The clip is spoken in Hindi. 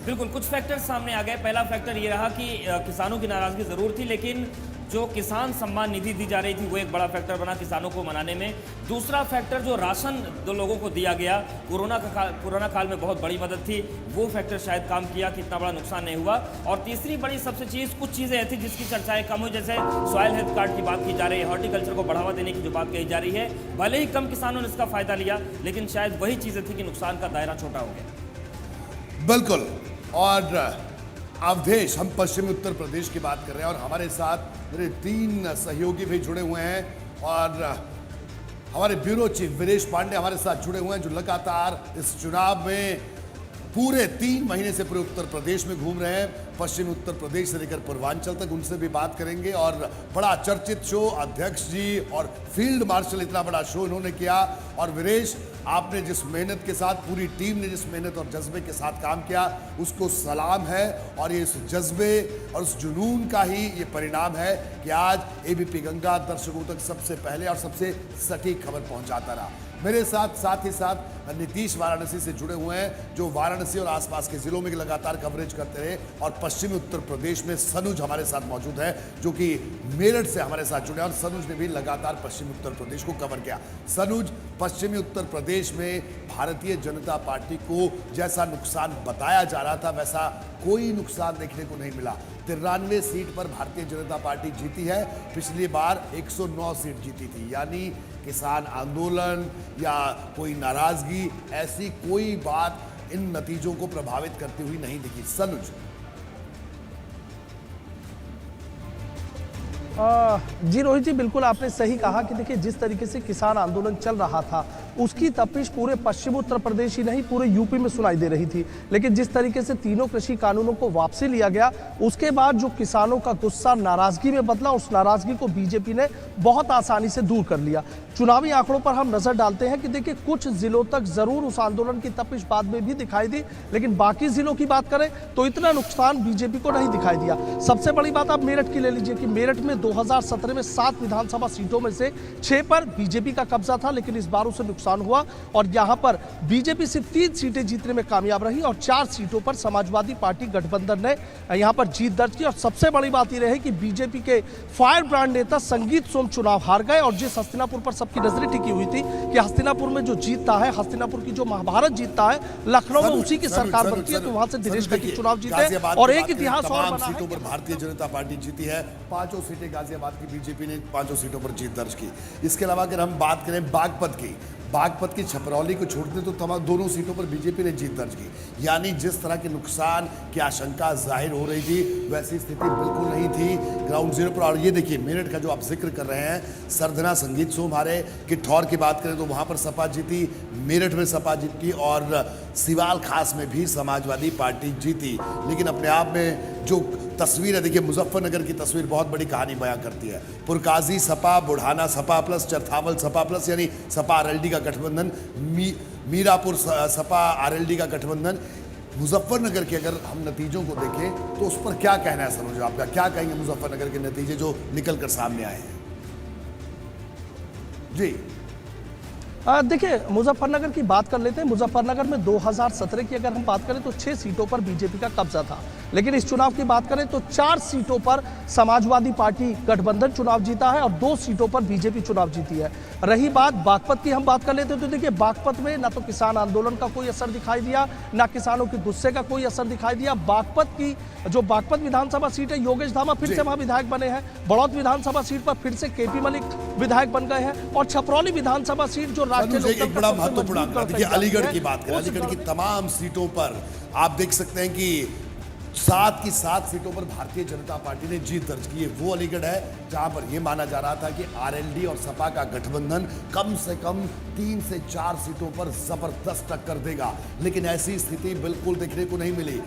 बिल्कुल, कुछ फैक्टर्स सामने आ गए। पहला फैक्टर ये रहा कि किसानों की नाराज़गी ज़रूर थी, लेकिन जो किसान सम्मान निधि दी जा रही थी वो एक बड़ा फैक्टर बना किसानों को मनाने में। दूसरा फैक्टर जो राशन जो लोगों को दिया गया, कोरोना काल में बहुत बड़ी मदद थी, वो फैक्टर शायद काम किया कि इतना बड़ा नुकसान नहीं हुआ। और तीसरी बड़ी सबसे चीज़, कुछ चीज़ें ऐसी जिसकी चर्चाएं कम हुई, जैसे सॉइल हेल्थ कार्ड की बात की जा रही है, हॉर्टिकल्चर को बढ़ावा देने की जो बात कही जा रही है। भले ही कम किसानों ने इसका फ़ायदा लिया, लेकिन शायद वही चीज़ें थी कि नुकसान का दायरा छोटा हो गया। बिल्कुल। और अवधेश, हम पश्चिमी उत्तर प्रदेश की बात कर रहे हैं और हमारे साथ मेरे 3 सहयोगी भी जुड़े हुए हैं और हमारे ब्यूरो चीफ वीरेश पांडे हमारे साथ जुड़े हुए हैं, जो लगातार इस चुनाव में पूरे 3 महीने से पूरे उत्तर प्रदेश में घूम रहे हैं, पश्चिमी उत्तर प्रदेश से लेकर पूर्वांचल तक। उनसे भी बात करेंगे। और बड़ा चर्चित शो, अध्यक्ष जी और फील्ड मार्शल, इतना बड़ा शो इन्होंने किया। और वीरेश, आपने जिस मेहनत के साथ, पूरी टीम ने जिस मेहनत और जज्बे के साथ काम किया, उसको सलाम है। और ये इस जज्बे और उस जुनून का ही ये परिणाम है कि आज एबीपी गंगा दर्शकों तक सबसे पहले और सबसे सटीक खबर पहुंचाता रहा। मेरे साथ ही साथ नीतीश वाराणसी से जुड़े हुए हैं, जो वाराणसी और आसपास के जिलों में लगातार कवरेज करते रहे। और पश्चिमी उत्तर प्रदेश में सनुज हमारे साथ मौजूद है, जो कि मेरठ से हमारे साथ जुड़े हैं। और सनुज ने भी लगातार पश्चिमी उत्तर प्रदेश को कवर किया। सनुज, पश्चिमी उत्तर प्रदेश में भारतीय जनता पार्टी को जैसा नुकसान बताया जा रहा था, वैसा कोई नुकसान देखने को नहीं मिला। 93 सीट पर भारतीय जनता पार्टी जीती है। पिछली बार 109 सीट जीती थी। यानी किसान आंदोलन या कोई नाराजगी, ऐसी कोई बात इन नतीजों को प्रभावित करती हुई नहीं दिखी। सनुज। जी रोहित जी, बिल्कुल आपने सही कहा कि देखिए, जिस तरीके से किसान आंदोलन चल रहा था, उसकी तपिश पूरे पश्चिम उत्तर प्रदेश ही नहीं, पूरे यूपी में सुनाई दे रही थी। लेकिन जिस तरीके से तीनों कृषि कानूनों को वापसी लिया गया, उसके बाद जो किसानों का गुस्सा नाराजगी में बदला, उस नाराजगी को बीजेपी ने बहुत आसानी से दूर कर लिया। चुनावी आंकड़ों पर हम नजर डालते हैं कि देखिए, कुछ जिलों तक जरूर उस आंदोलन की तपिश बाद में भी दिखाई दी, लेकिन बाकी जिलों की बात करें तो इतना नुकसान बीजेपी को नहीं दिखाई दिया। सबसे बड़ी बात आप मेरठ की ले लीजिए कि मेरठ में 2017 में 7 विधानसभा सीटों में से 6 पर बीजेपी का कब्जा था, लेकिन इस बार उसे नुकसान हुआ। और यहां पर बीजेपी सिर्फ 3 सीटें जीतने में कामयाब रही और 4 सीटों पर समाजवादी पार्टी गठबंधन ने यहां पर जीत दर्ज की। और सबसे बड़ी बात यह रही कि बीजेपी के फायर ब्रांड नेता संगीत सोम चुनाव हार गए। और जिस हस्तिनापुर पर सबकी नजरें टिकी हुई थी कि हस्तिनापुर में जो जीतता है, हस्तिनापुर की जो महाभारत जीतता है, लखनऊ में उसी की सरकार बनती है, तो वहां से दिनेश खटीक चुनाव जीते और एक इतिहास और बना है। सीटों पर भारतीय जनता पार्टी जीती है। 5 सीटें गाजियाबाद की बीजेपी ने 5 सीटों पर जीत दर्ज की। इसके अलावा अगर हम बात करें बागपत की छपरौली को छोड़ते तो तमाम दोनों सीटों पर बीजेपी ने जीत दर्ज की। यानी जिस तरह के नुकसान की आशंका जाहिर हो रही थी, वैसी स्थिति बिल्कुल नहीं थी ग्राउंड जीरो पर। और ये देखिए, मेरठ का जो आप जिक्र कर रहे हैं, सरधना संगीत सोम हारे। किठौर की बात करें तो वहां पर सपा जीती, मेरठ में सपा जीती और सिवाल खास में भी समाजवादी पार्टी जीती। लेकिन अपने आप में जो तस्वीर है, देखिए, मुजफ्फरनगर की तस्वीर बहुत बड़ी कहानी बयां करती है। पुरकाजी सपा, बुढ़ाना सपा प्लस, चरथावल सपा प्लस, यानी सपा आरएलडी का गठबंधन, मीरापुर सपा आरएलडी का गठबंधन। मुजफ्फरनगर के अगर हम नतीजों को देखें तो उस पर क्या कहना है सरोज आपका? क्या कहेंगे मुजफ्फरनगर के नतीजे जो निकल कर सामने आए हैं? जी देखिए, मुजफ्फरनगर की बात कर लेते हैं। मुजफ्फरनगर में 2017 की अगर हम बात करें तो 6 सीटों पर बीजेपी का कब्जा था, लेकिन इस चुनाव की बात करें तो 4 सीटों पर समाजवादी पार्टी गठबंधन चुनाव जीता है और 2 सीटों पर बीजेपी चुनाव जीती है। रही बात बागपत की, हम बात कर लेते हैं तो देखिए, बागपत में ना तो किसान आंदोलन का कोई असर दिखाई दिया, ना किसानों के गुस्से का कोई असर दिखाई दिया। बागपत विधानसभा सीट है, योगेश धामा फिर से वहां विधायक बने हैं। बड़ौत विधानसभा सीट पर फिर से केपी मलिक विधायक बन गए हैं। और छपरौली विधानसभा सीट जो एक बड़ा महत्वपूर्ण आंकड़ा, देखिए, अलीगढ़ की बात करें, अलीगढ़ की तमाम सीटों पर आप देख सकते हैं कि 7 की 7 सीटों पर भारतीय जनता पार्टी ने जीत दर्ज की है। वो अलीगढ़ है जहां पर यह माना जा रहा था कि आरएलडी और सपा का गठबंधन कम से कम 3 से 4 सीटों पर जबरदस्त टक्कर देगा, लेकिन ऐसी स्थिति बिल्कुल देखने को नहीं मिली।